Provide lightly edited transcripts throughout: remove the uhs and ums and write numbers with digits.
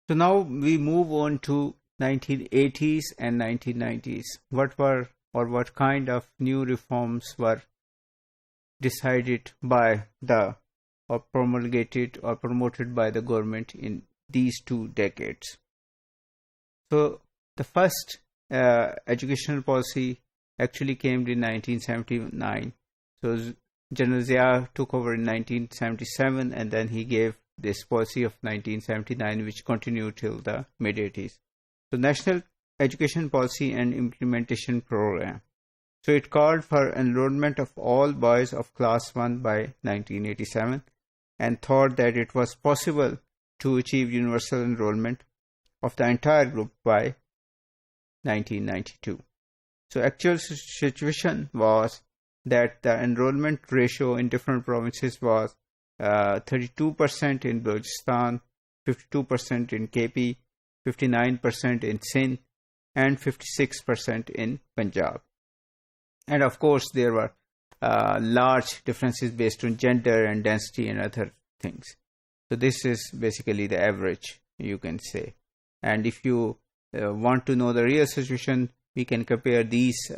So now we move on to 1980s and 1990s. What were or what kind of new reforms were decided by the or promulgated or promoted by the government in these 2 decades? So the first educational policy actually came in 1979. So General Zia took over in 1977, and then he gave this policy of 1979, which continued till the mid-80s. So National Education Policy and Implementation Program. So it called for enrollment of all boys of class 1 by 1987 and thought that it was possible to achieve universal enrollment of the entire group by 1992. So actual situation was that the enrollment ratio in different provinces was 32% in Balochistan, 52% in KP, 59% in Sindh, and 56% in Punjab. And of course, there were large differences based on gender and density and other things. So this is basically the average, you can say. And if you want to know the real situation, we can compare these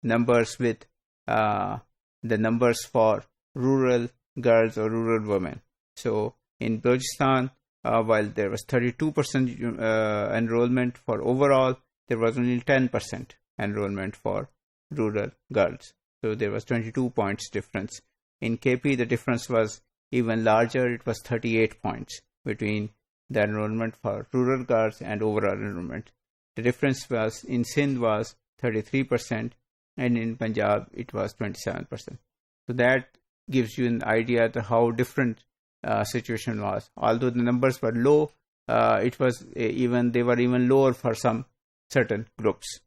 numbers with the numbers for rural girls or rural women. So in Balochistan, while there was 32% enrollment for overall, there was only 10% enrollment for rural girls. So there was 22 points difference. In KP, the difference was even larger. It was 38 points between the enrollment for rural girls and overall enrollment. The difference was in Sindh was 33%, and in Punjab it was 27%. So that gives you an idea of how different situation was. Although the numbers were low, they were even lower for some certain groups.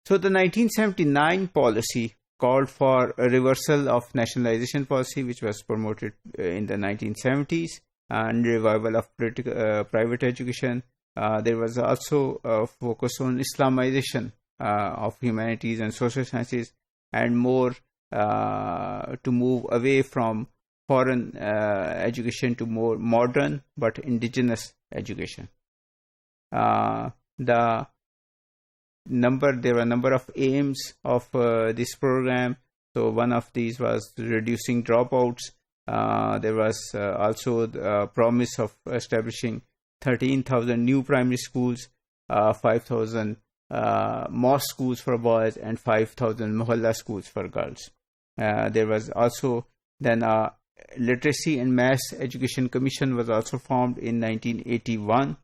So the 1979 policy called for a reversal of nationalization policy, which was promoted in the 1970s, and revival of private education. There was also a focus on Islamization of humanities and social sciences, and more to move away from foreign education to more modern but indigenous education. There were a number of aims of this program. So one of these was reducing dropouts. There was also the promise of establishing 13,000 new primary schools, 5,000 mosque schools for boys, and 5,000 mohalla schools for girls. There was also then a Literacy and Mass Education Commission was also formed in 1981.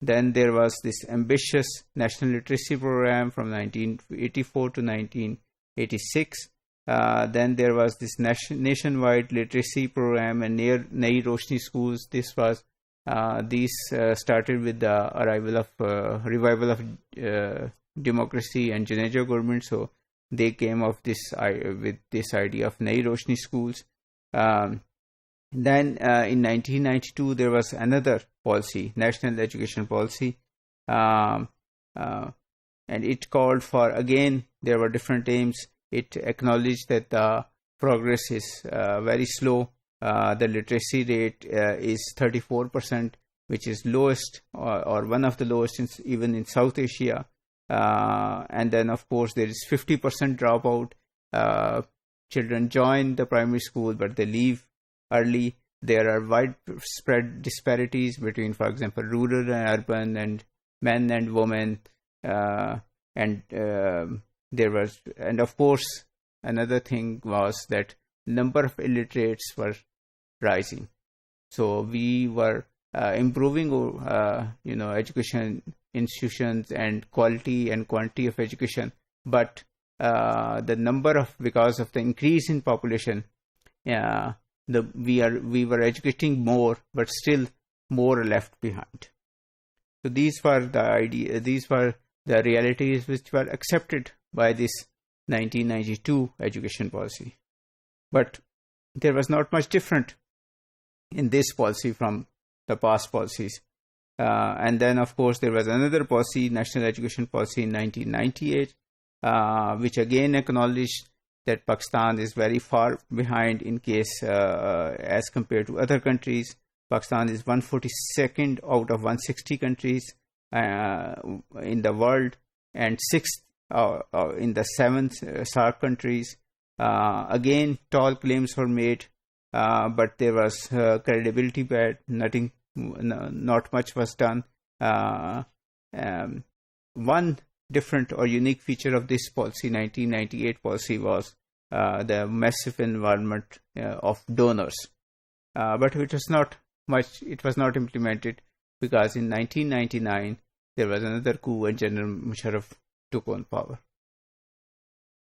Then there was this ambitious National Literacy Program from 1984 to 1986. Then there was this nationwide literacy program and Nai Roshni schools. These started with the revival of democracy and Junaja government. So they came up with this idea of Nai Roshni schools. Then in 1992 there was another policy, National Education Policy, and it called for, again, there were different aims. It acknowledged that the progress is very slow. The literacy rate is 34%, which is lowest or one of the lowest even in South Asia. And then, of course, there is 50% dropout. Children join the primary school, but they leave early. There are widespread disparities between, for example, rural and urban, and men and women. And of course, another thing was that number of illiterates were rising. So we were improving, education institutions and quality and quantity of education, but because of the increase in population, we were educating more, but still more left behind. So these were the realities which were accepted by this 1992 education policy. But there was not much different in this policy from the past policies. And then, of course, there was another policy, National Education Policy in 1998, which again acknowledged that Pakistan is very far behind in case as compared to other countries. Pakistan is 142nd out of 160 countries in the world, and 6th in the 7th SARC countries. Again, tall claims were made, but there was credibility bad. Not much was done. One different or unique feature of this policy, 1998 policy, was the massive involvement of donors. But it was not much. It was not implemented because in 1999 there was another coup and General Musharraf took on power.